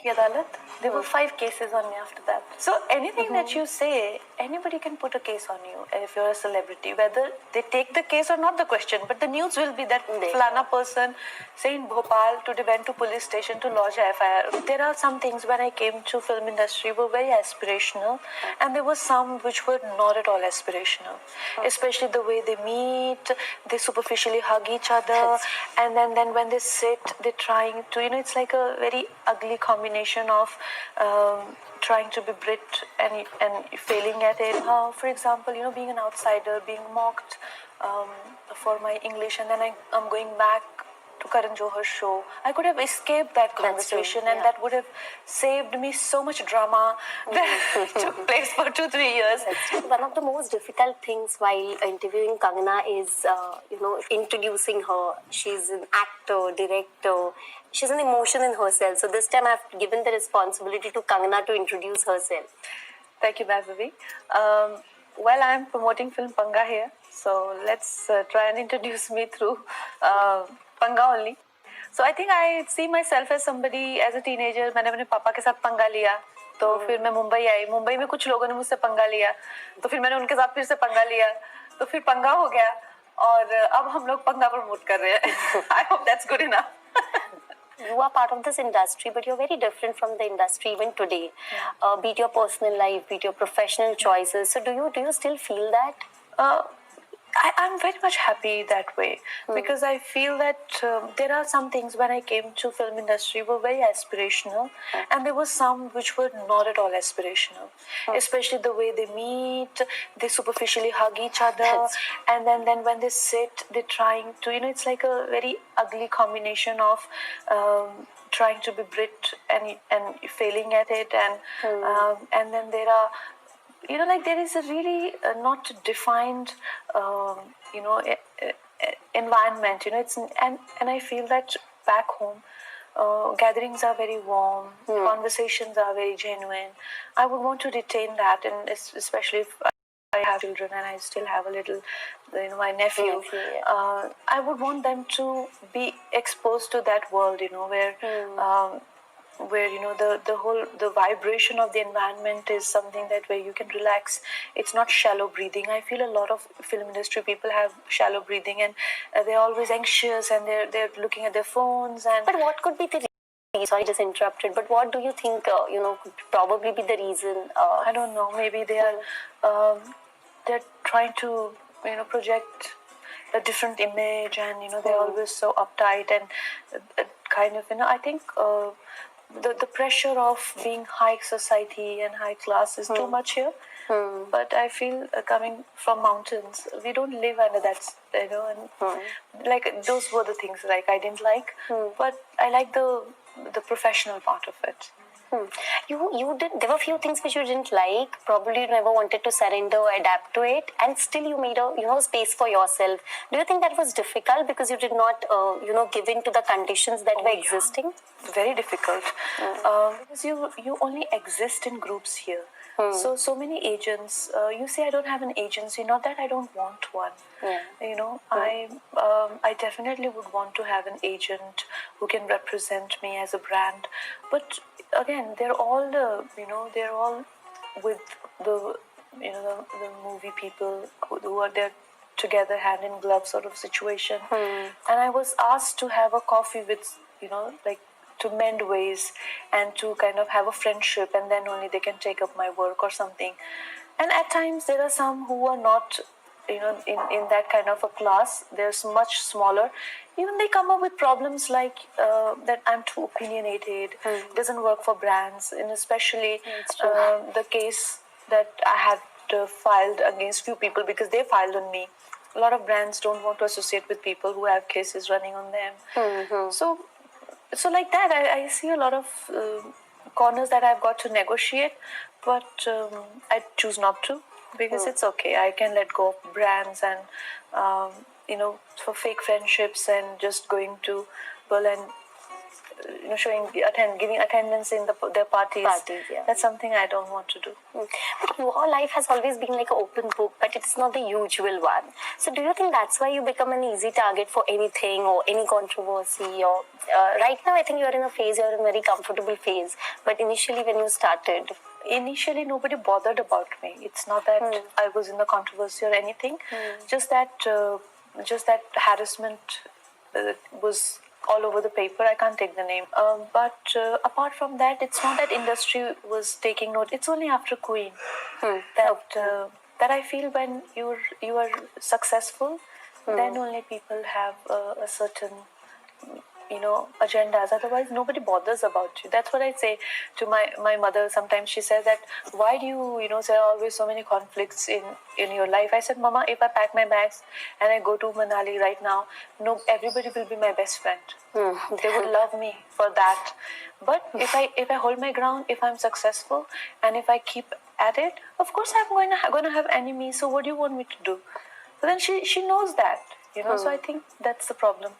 की अदालत. There were 5 cases on me after that. So anything that you say, anybody can put a case on you if you're a celebrity. Whether they take the case or not, the question. But the news will be that Falana person, say in Bhopal, went to police station to lodge a FIR. There are some things when I came to film industry were very aspirational, and there were some which were not at all aspirational. Especially the way they meet, they superficially hug each other, and then when they sit, they're trying to, it's like a very ugly combination of trying to be Brit and failing at it. For example, being an outsider, being mocked for my English, and then I'm going back to Karan Johar's show. I could have escaped that conversation, and that would have saved me so much drama that took place for 2-3 years. One of the most difficult things while interviewing Kangana is, introducing her. She's an actor, director. She's an emotion in herself. So this time I've given the responsibility to Kangana to introduce herself. Thank you, Vaibhavi. Well, I'm promoting film Panga here. So let's try and introduce me through Panga only. So I think I see myself as somebody, as a teenager, मैंने अपने पापा के साथ पंगा लिया. तो फिर मैं मुंबई आई. मुंबई में कुछ लोगों ने मुझसे पंगा लिया. तो फिर मैंने उनके साथ फिर से पंगा लिया. तो फिर पंगा हो गया. और अब हम लोग पंगा प्रमोट कर रहे हैं. I hope that's good enough. You are part of this industry, but you're very different from the industry even today. Be it your personal life, be it your professional choices. So do you still feel that? I'm very much happy that way because I feel that there are some things when I came to film industry were very aspirational, and there were some which were not at all aspirational. Especially the way they meet, they superficially hug each other, and then when they sit, they're trying to, it's like a very ugly combination of trying to be Brit and failing at it, and then there are, like there is a really not defined, environment. It's and I feel that back home, gatherings are very warm, conversations are very genuine. I would want to retain that, and especially if I have children and I still have a little, my nephew. I would want them to be exposed to that world, where the vibration of the environment is something that where you can relax. It's not shallow breathing. I feel a lot of film industry people have shallow breathing, and they're always anxious, and they're looking at their phones. And but what could be the reason? Sorry, just interrupted. But what do you think? Could probably be the reason? I don't know. Maybe they are they're trying to project a different image, and they're always so uptight and kind of I think. The pressure of being high society and high class is too much here. But I feel coming from mountains, we don't live under that, and like those were the things like I didn't like, but I like the professional part of it. You did. There were a few things which you didn't like. Probably you never wanted to surrender or adapt to it, and still you made a space for yourself. Do you think that was difficult because you did not give in to the conditions that were existing? Very difficult because you only exist in groups here. So many agents. You say I don't have an agency. Not that I don't want one. I definitely would want to have an agent who can represent me as a brand, but again, they're all they're all with the the movie people who are there together hand in glove sort of situation. And I was asked to have a coffee with like to mend ways and to kind of have a friendship, and then only they can take up my work or something. And at times there are some who are not in that kind of a class. There's much smaller. Even they come up with problems like that I'm too opinionated, doesn't work for brands, and especially the case that I had filed against few people because they filed on me. A lot of brands don't want to associate with people who have cases running on them. So like that, I see a lot of corners that I've got to negotiate, but I choose not to. Because it's okay. I can let go of brands and, for fake friendships and just going to Berlin. giving attendance in their parties. Yeah. That's something I don't want to do. But your life has always been like an open book, but it's not the usual one. So do you think that's why you become an easy target for anything or any controversy? Or right now, I think you're in a phase, you're in a very comfortable phase. But initially, when you started, initially nobody bothered about me. It's not that I was in the controversy or anything. Just that harassment was all over the paper. I can't take the name. But apart from that, it's not that industry was taking note. It's only after Queen that I feel when you are successful, then only people have a certain agendas. Otherwise nobody bothers about you. That's what I say to my mother. Sometimes she says that, why do you there are always so many conflicts in your life? I said, Mama, if I pack my bags and I go to Manali right now, no, everybody will be my best friend. They would love me for that. But if I hold my ground, if I'm successful and if I keep at it, of course I'm going to have enemies. So what do you want me to do? So then she knows that, so I think that's the problem.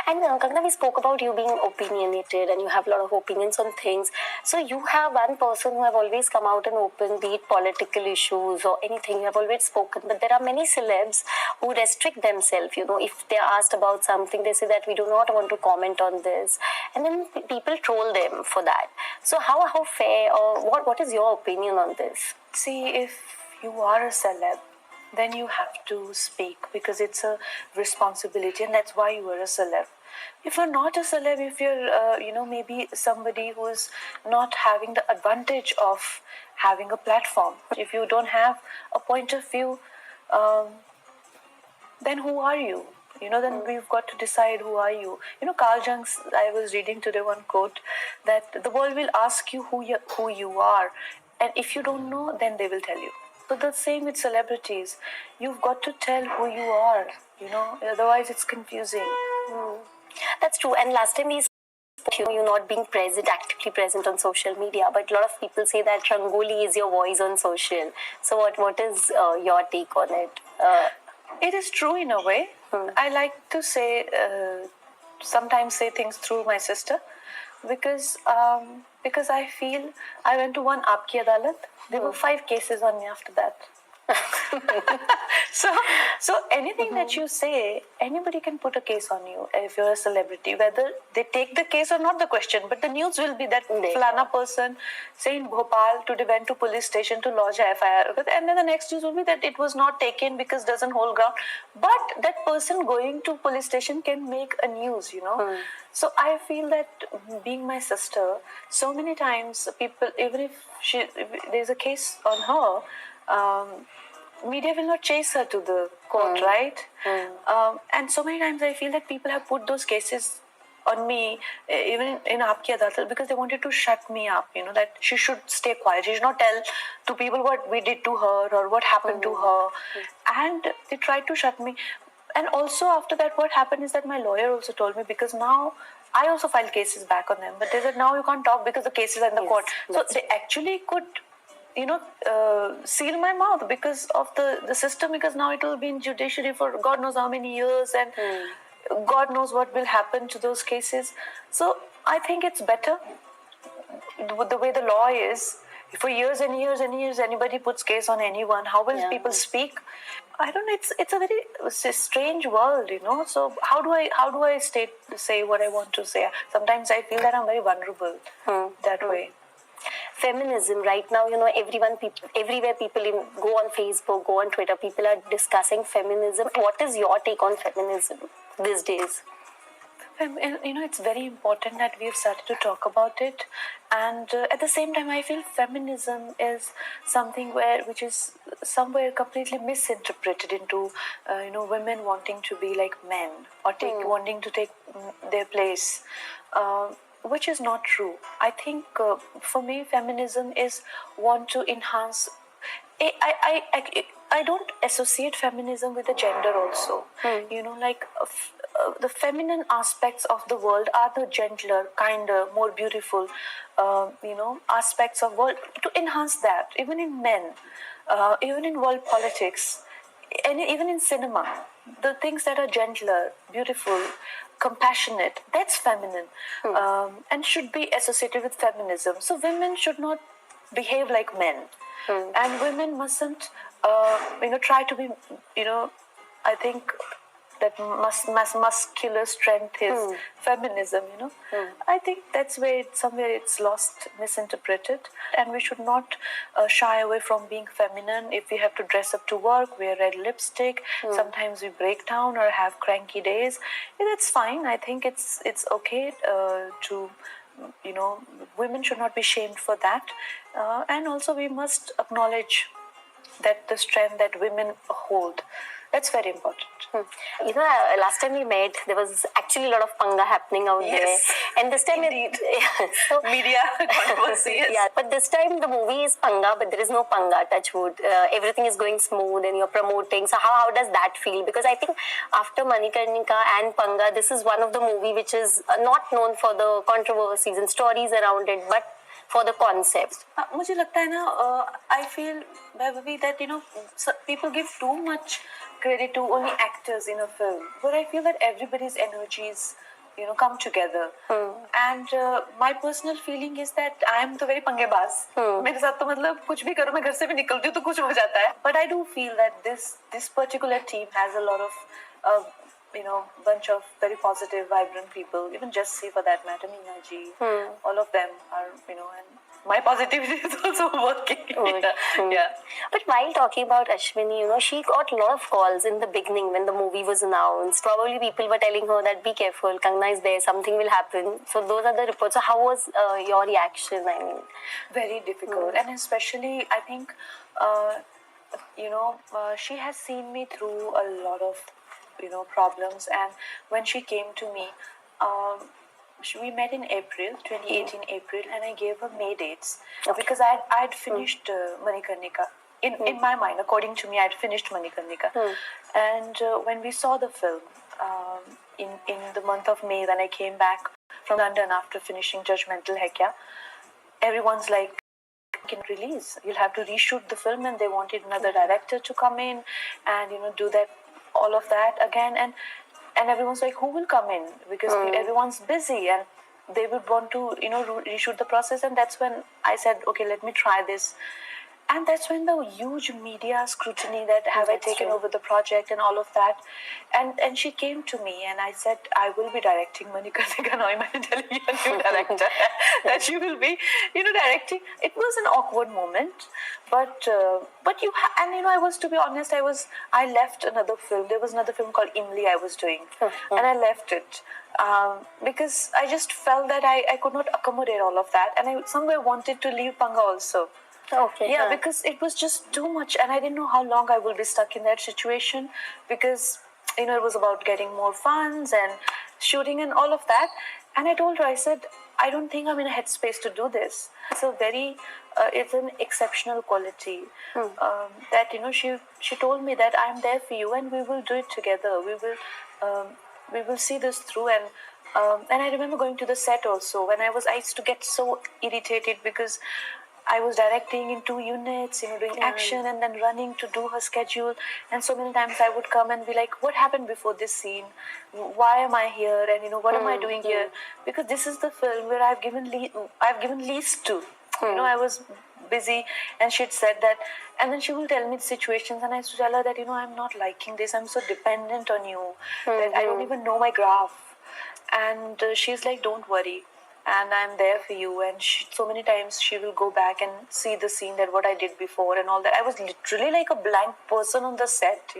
And Kangana, we spoke about you being opinionated and you have a lot of opinions on things. So you have one person who have always come out and open, be it political issues or anything, you have always spoken. But there are many celebs who restrict themselves. If they are asked about something, they say that we do not want to comment on this. And then people troll them for that. So how fair, or what is your opinion on this? See, if you are a celeb, then you have to speak because it's a responsibility, and that's why you are a celeb. If you're not a celeb, if you're maybe somebody who's not having the advantage of having a platform, if you don't have a point of view, then who are you? Then we've got to decide who are you. Carl Jung's, I was reading today one quote that the world will ask you who you are, and if you don't know, then they will tell you. So the same with celebrities. You've got to tell who you are, otherwise it's confusing. That's true. And last time we spoke, you not being actively present on social media, but a lot of people say that Rangoli is your voice on social. So what is your take on it? It is true in a way. I like to sometimes say things through my sister, because I feel I went to one Aapki Adalat. There were 5 cases on me after that. So anything that you say, anybody can put a case on you if you're a celebrity. Whether they take the case or not, the question, but the news will be that Falana person, say in Bhopal, today went to police station to lodge a FIR, and then the next news will be that it was not taken because it doesn't hold ground. But that person going to police station can make a news, So I feel that being my sister, so many times people, even if there's a case on her, media will not chase her to the court, right? And so many times I feel that people have put those cases on me, even in Aapki Adalat, because they wanted to shut me up, that she should stay quiet. She should not tell to people what we did to her or what happened to her. And they tried to shut me. And also after that, what happened is that my lawyer also told me, because now I also filed cases back on them, but they said now you can't talk because the cases are in the court. So they actually could seal my mouth because of the system, because now it will be in judiciary for God knows how many years, and God knows what will happen to those cases. So I think it's better the way the law is. For years and years and years, anybody puts case on anyone. How will people speak? I don't know. It's a very strange world, So how do I say what I want to say? Sometimes I feel that I'm very vulnerable that way. Feminism right now, everywhere people go on Facebook, go on Twitter, people are discussing feminism. What is your take on feminism these days? It's very important that we've started to talk about it, and at the same time I feel feminism is something which is somewhere completely misinterpreted into women wanting to be like men or wanting to take their place, which is not true. I think for me feminism is want to enhance. I don't associate feminism with the gender also. The feminine aspects of the world are the gentler, kinder, more beautiful, aspects of world, to enhance that, even in men, even in world politics, and even in cinema. the things that are gentler, beautiful, compassionate, that's feminine, and should be associated with feminism. So women should not behave like men, and women mustn't, try to be, I think that muscular strength is feminism. I think that's where somewhere it's lost, misinterpreted, and we should not shy away from being feminine. If we have to dress up to work, wear red lipstick, sometimes we break down or have cranky days, that's fine. I think it's okay to, women should not be shamed for that, and also we must acknowledge that the strength that women hold, that's very important. Last time we met, there was actually a lot of panga happening out there. And this time, so media controversy. Yeah, but this time the movie is panga, but there is no panga, touch wood. Everything is going smooth and you're promoting. So how does that feel? Because I think after Manikarnika and Panga, this is one of the movie which is not known for the controversies and stories around it, but for the concept. मुझे लगता है ना, I feel, Vaibhavi, that people give too much credit to only actors in a film, but I feel that everybody's energies come together. And my personal feeling is that I am तो very पंगेबाज. मेरे साथ तो मतलब कुछ भी करो, मैं घर से भी निकलती हूँ तो कुछ हो जाता है. But I do feel that this particular team has a lot of bunch of very positive, vibrant people. Even Jessie, for that matter, Meena ji, all of them are, and my positivity is also working. Yeah. But while talking about Ashwini, she got a lot of calls in the beginning when the movie was announced. Probably people were telling her that be careful, Kangana is there, something will happen. So those are the reports. So how was your reaction? I mean, very difficult, and especially I think, she has seen me through a lot of problems, and when she came to me, we met in April 2018 April, and I gave her May dates because I'd finished Manikarnika. In my mind, according to me, I'd finished Manikarnika. And when we saw the film in the month of May, when I came back from London after finishing Judgmental Hai Kya, everyone's like, can release, you'll have to reshoot the film, and they wanted another director to come in and do that, all of that again, and everyone's like, who will come in, because everyone's busy and they would want to reshoot the process. And that's when I said, okay, let me try this. And that's when the huge media scrutiny that have I taken over the project and all of that. And she came to me and I said, I will be directing Manikarnika now. I'm telling you, a new director that she will be, directing. It was an awkward moment, but I was, to be honest, I left another film. There was another film called Imli I was doing, and I left it because I just felt that I could not accommodate all of that, and I somewhere wanted to leave Panga also. Okay. Yeah, because it was just too much, and I didn't know how long I will be stuck in that situation, because it was about getting more funds and shooting and all of that. And I told her, I said, I don't think I'm in a headspace to do this. It's it's an exceptional quality that she told me that I'm there for you and we will do it together. We will see this through. And I remember going to the set also when I used to get so irritated because I was directing in 2 units, doing action and then running to do her schedule. And so many times I would come and be like, what happened before this scene? Why am I here? And, what am I doing here? Because this is the film where I've given lease to. I was busy, and she'd said that. And then she will tell me the situations, and I used to tell her that, I'm not liking this. I'm so dependent on you that I don't even know my graph. And she's like, don't worry. And I'm there for you. And so many times she will go back and see the scene that what I did before and all that. I was literally like a blank person on the set,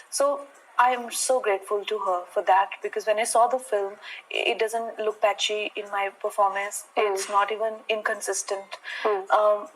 So I am so grateful to her for that, because when I saw the film, it doesn't look patchy in my performance. It's not even inconsistent.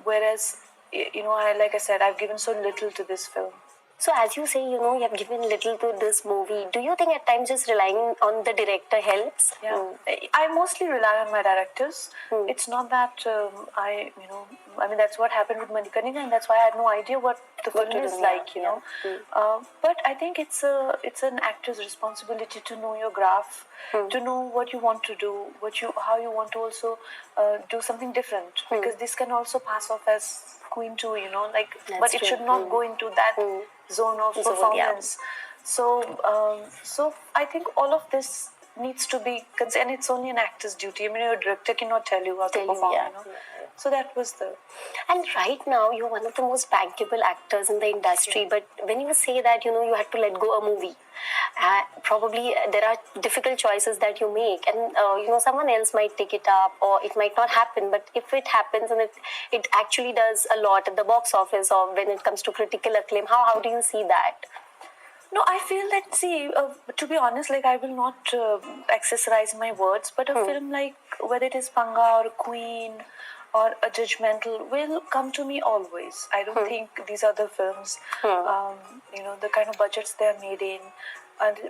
Whereas, like I said, I've given so little to this film. So as you say, you have given little to this movie. Do you think at times just relying on the director helps? Yeah, I mostly rely on my directors. It's not that that's what happened with Manikarnika, and that's why I had no idea what the film is like, But I think it's an actor's responsibility to know your graph, to know what you want to do, how you want to also do something different, because this can also pass off as Queen 2, but it should not go into that zone of performance. So I think all of this needs to be and it's only an actor's duty. I mean, your director cannot tell you how to perform, yeah. you know. So that was the. And right now, you're one of the most bankable actors in the industry. But when you say that, you had to let go a movie, probably there are difficult choices that you make, and someone else might take it up, or it might not happen. But if it happens and it actually does a lot at the box office, or when it comes to critical acclaim, how do you see that? No, I feel that, see, to be honest, like I will not accessorize my words, but a film like whether it is Panga or Queen or a Judgmental will come to me always. I don't think these other films, the kind of budgets they're made in,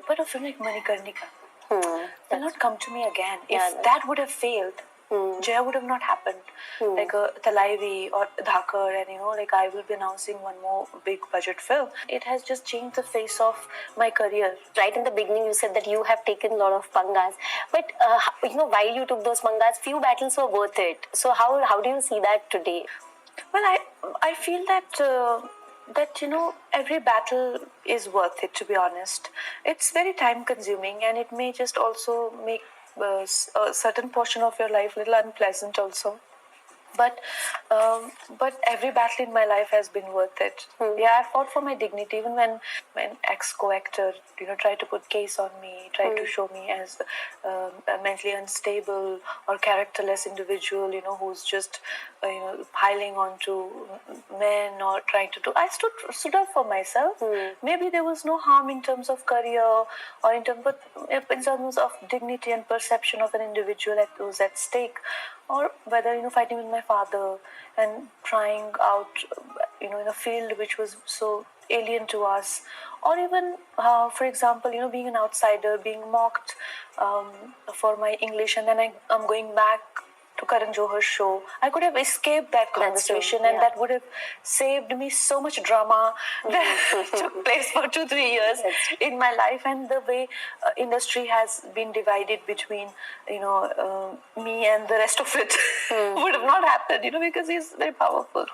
but a film like Manikarnika will not come to me again. If that would have failed, Jaya would have not happened. Like a Talaivi or Dhakar, and like I will be announcing one more big budget film. It has just changed the face of my career. Right in the beginning, you said that you have taken a lot of pangas, but while you took those pangas, few battles were worth it. So how do you see that today? Well, I feel that. Every battle is worth it, to be honest. It's very time consuming, and it may just also make a certain portion of your life a little unpleasant also. But every battle in my life has been worth it. Yeah, I fought for my dignity, even when ex-co-actor tried to put case on me, tried to show me as a mentally unstable or characterless individual, who's just piling onto men or trying to do. I stood up for myself. Maybe there was no harm in terms of career or in terms of dignity and perception of an individual that was at stake, or whether fighting with my father and trying out in a field which was so alien to us, or even for example being an outsider, being mocked for my English, and then I'm going back to Karan Johar's show. I could have escaped that conversation, and that would have saved me so much drama that took place for 2-3 years in my life. And the way industry has been divided between me and the rest of it would have not happened, because he's very powerful.